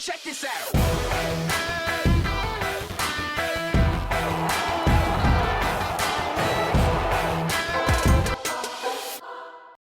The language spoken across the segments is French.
Check this out.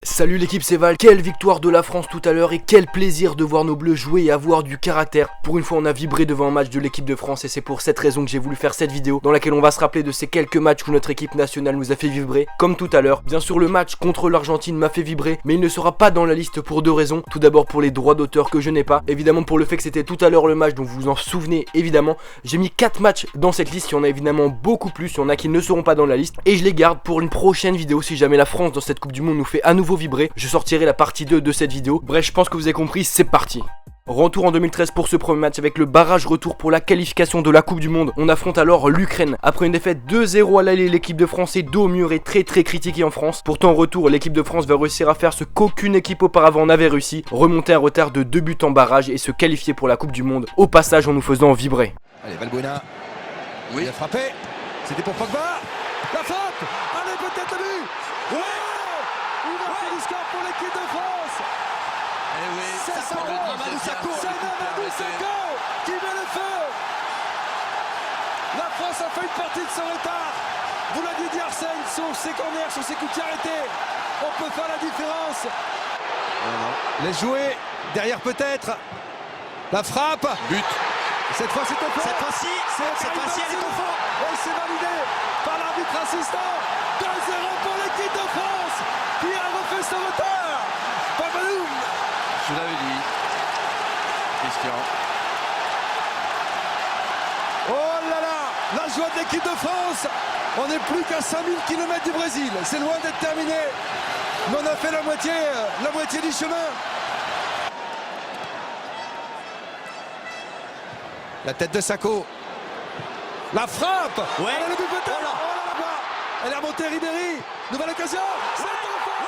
Salut l'équipe, c'est Val. Quelle victoire de la France tout à l'heure et quel plaisir de voir nos bleus jouer et avoir du caractère. Pour une fois on a vibré devant un match de l'équipe de France et c'est pour cette raison que j'ai voulu faire cette vidéo dans laquelle on va se rappeler de ces quelques matchs où notre équipe nationale nous a fait vibrer. Comme tout à l'heure, bien sûr le match contre l'Argentine m'a fait vibrer, mais il ne sera pas dans la liste pour deux raisons. Tout d'abord pour les droits d'auteur que je n'ai pas, évidemment pour le fait que c'était tout à l'heure le match dont vous vous en souvenez évidemment. J'ai mis 4 matchs dans cette liste, il y en a évidemment beaucoup plus, il y en a qui ne seront pas dans la liste et je les garde pour une prochaine vidéo si jamais la France dans cette Coupe du Monde nous fait à nouveau vibrer. Je sortirai la partie 2 de cette vidéo. Bref, je pense que vous avez compris, c'est parti. Retour en 2013 pour ce premier match avec le barrage retour pour la qualification de la Coupe du Monde. On affronte alors l'Ukraine. Après une défaite 2-0 à l'aller, l'équipe de France est dos au mur et très critiquée en France. Pourtant en retour, l'équipe de France va réussir à faire ce qu'aucune équipe auparavant n'avait réussi, remonter un retard de 2 buts en barrage et se qualifier pour la Coupe du Monde, au passage en nous faisant vibrer. Allez, Valbuena, oui. Il a frappé, c'était pour Pogba, la frappe, allez peut-être le but. Ouais, ouverture du score pour l'équipe de France. Eh oui, C'est ça, Mamadou Sakho, c'est Mamadou Sakho qui met le feu. La France a fait une partie de son retard. Vous l'aviez dit Arsène, sur ses corners, sur ses coups de pied arrêtés, on peut faire la différence. Laisse jouer, derrière peut-être, la frappe. but. Cette fois c'est au fond. Cette fois-ci, elle est au fond. Et c'est validé par l'arbitre assistant. 2-0 pour l'équipe de France qui a refait son retard. Pabaloum. Je l'avais dit. Christian. Oh là là, la joie de l'équipe de France. On n'est plus qu'à 5000 km du Brésil. C'est loin d'être terminé. Mais on a fait la moitié du chemin. La tête de Sakho. La frappe. Ouais. Elle a le but peut-être. Oh là. Elle est remontée Ribéry. Nouvelle occasion. C'est au fond.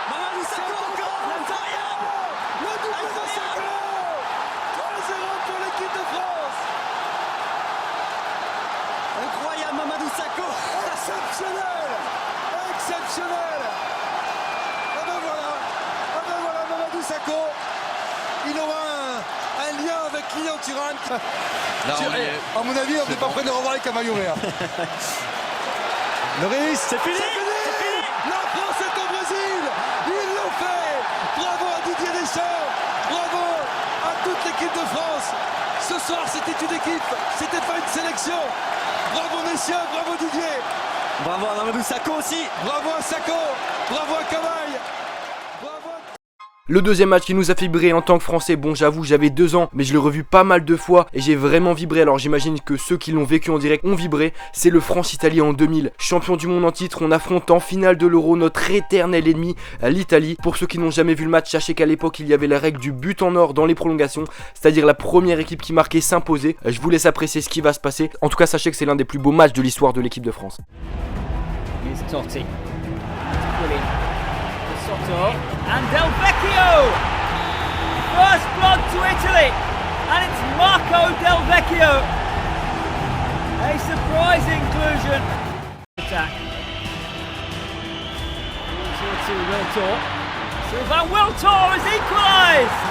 Mamadou Sakho encore. Incroyable. Le double de Sakho. 3-0 pour l'équipe de France. Incroyable Mamadou Sakho. Exceptionnel. Exceptionnel. Ah ben voilà Mamadou Sakho. Il aura un lien avec Lilian Thuram. Là, on y est. À mon avis, on n'est pas prêt de le revoir avec Camailloré. Loris, C'est fini. La France est au Brésil. Ils l'ont fait. Bravo à Didier Deschamps. Bravo à toute l'équipe de France. Ce soir, c'était une équipe. C'était pas une sélection. Bravo messieurs, bravo Didier. Bravo à Mamadou Sakho aussi. Bravo à Sakho. Bravo à Camaille. Bravo à... Le deuxième match qui nous a fait vibrer en tant que Français, bon j'avoue j'avais 2 ans mais je l'ai revu pas mal de fois et j'ai vraiment vibré, alors j'imagine que ceux qui l'ont vécu en direct ont vibré. C'est le France-Italie en 2000, champion du monde en titre, on affronte en finale de l'Euro notre éternel ennemi, l'Italie. Pour ceux qui n'ont jamais vu le match, sachez qu'à l'époque il y avait la règle du but en or dans les prolongations, c'est-à-dire la première équipe qui marquait s'imposait. Je vous laisse apprécier ce qui va se passer, en tout cas sachez que c'est l'un des plus beaux matchs de l'histoire de l'équipe de France. Here's Totti. Brilliant. Sotto and Del Vecchio. First blood to Italy, and it's Marco Del Vecchio. A surprise inclusion. Attack. 2-2 Wiltor. Sylvain Wiltor has equalised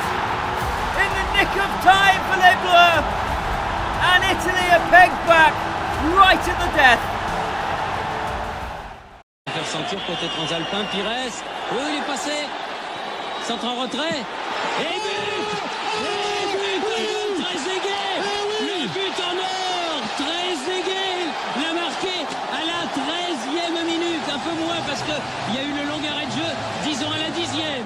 in the nick of time for les Bleus, and Italy are pegged back right at the death. Faire sentir peut-être aux Alpins, Pires. Oui, il est passé. Centre en retrait. Et but. Trezeguet. Le but en or. Trezeguet l'a marqué à la 13e minute. Un peu moins parce qu'il y a eu le long arrêt de jeu. Disons à la 10e.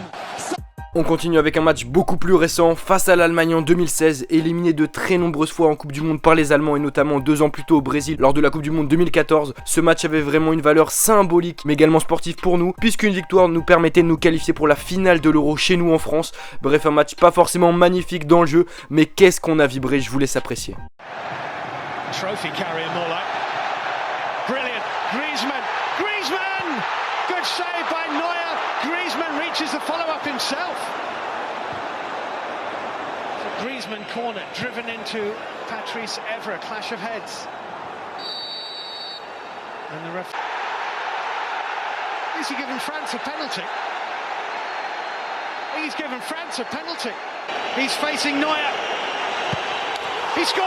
On continue avec un match beaucoup plus récent face à l'Allemagne en 2016, éliminé de très nombreuses fois en Coupe du Monde par les Allemands et notamment 2 ans plus tôt au Brésil lors de la Coupe du Monde 2014. Ce match avait vraiment une valeur symbolique mais également sportive pour nous, puisqu'une victoire nous permettait de nous qualifier pour la finale de l'Euro chez nous en France. Bref, un match pas forcément magnifique dans le jeu, mais qu'est-ce qu'on a vibré, je vous laisse apprécier. Trophy carrier Muller. Brilliant. Griezmann! Good save by Neuer. Griezmann reaches the follow-up himself. So Griezmann corner driven into Patrice Evra. Clash of heads. And the ref. Is he giving France a penalty? He's given France a penalty. He's facing Neuer. He scores!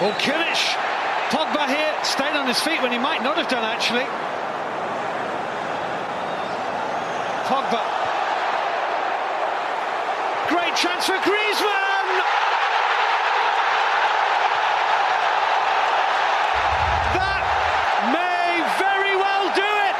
Oh, Kimmich! Pogba here, staying on his feet when he might not have done actually. Pogba. Great chance for Griezmann! That may very well do it!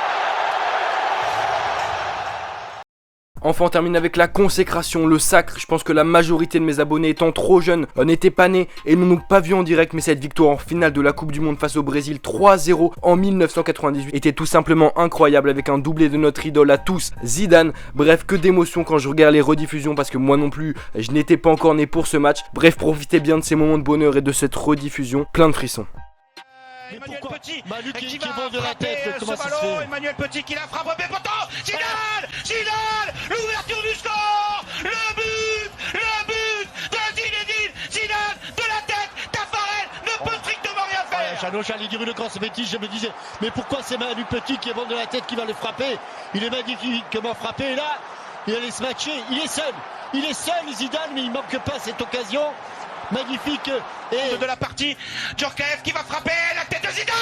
Enfin on termine avec la consécration, le sacre. Je pense que la majorité de mes abonnés étant trop jeunes n'étaient pas nés et n'ont donc pas vu en direct, mais cette victoire en finale de la Coupe du Monde face au Brésil 3-0 en 1998 était tout simplement incroyable, avec un doublé de notre idole à tous, Zidane. Bref, que d'émotions quand je regarde les rediffusions, parce que moi non plus je n'étais pas encore né pour ce match. Bref, profitez bien de ces moments de bonheur et de cette rediffusion, plein de frissons. Emmanuel Petit qui va de la tête, ce ballon, Emmanuel Petit qui la frappe au pied poteau, Zidane, l'ouverture du score, le but de Zinedine Zidane, de la tête, Tafarel ne peut strictement rien faire. Jeannot, j'allais dire une grosse bêtise, je me disais, mais pourquoi c'est Manu Petit qui est bon de la tête qui va le frapper? Il est magnifiquement frappé, et là, il allait se matcher, il est seul Zidane, mais il manque pas cette occasion. Magnifique et de la partie, Djorkaeff qui va frapper la tête de Zidane,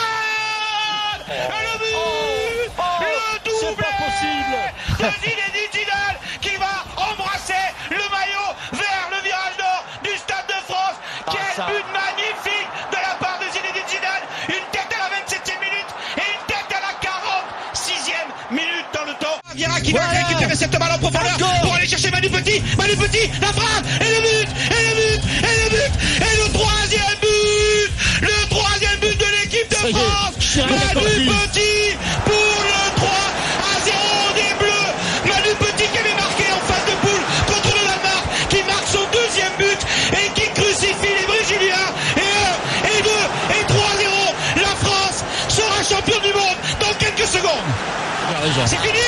le but, le doublé c'est pas possible de Zinedine Zidane qui va embrasser le maillot vers le virage nord du Stade de France. Quel but magnifique de la part de Zinedine Zidane, une tête à la 27e minute et une tête à la 46e minute dans le temps. Vieira qui va récupérer cette balle en profondeur pour aller chercher Manu Petit, la frappe et le but, et le troisième but de l'équipe de France, Manu Petit pour le 3-0 des Bleus. Manu Petit qui avait marqué en phase de poule contre le Danemark, qui marque son deuxième but et qui crucifie les Brésiliens. Et 2 et 3-0, la France sera champion du monde dans quelques secondes. C'est fini,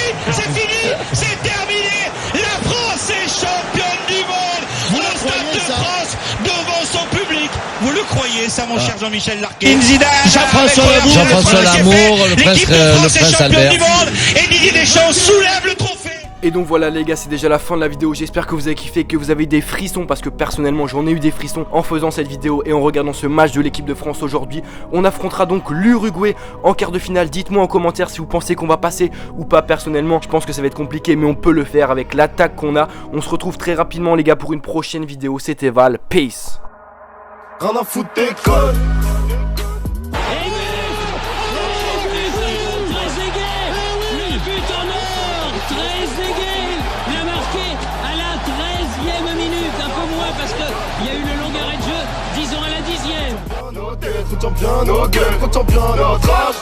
c'est terminé. La France est championne du monde. Au Stade de France, devant son public. Vous le croyez ça, mon cher Jean-Michel Larquet? Jean-François Lamour, le prince Albert. Du monde, et Didier Deschamps soulève le trophée. Et donc voilà les gars, c'est déjà la fin de la vidéo. J'espère que vous avez kiffé, que vous avez eu des frissons, parce que personnellement j'en ai eu des frissons en faisant cette vidéo et en regardant ce match de l'équipe de France aujourd'hui. On affrontera donc l'Uruguay en quart de finale. Dites-moi en commentaire si vous pensez qu'on va passer ou pas. Personnellement je pense que ça va être compliqué, mais on peut le faire avec l'attaque qu'on a. On se retrouve très rapidement les gars pour une prochaine vidéo. C'était Val, peace. Rien à foutre des codes. Parce qu'il y a eu le long arrêt de jeu, disons à la 10e. Bien nos gueules, comptons bien notre âge.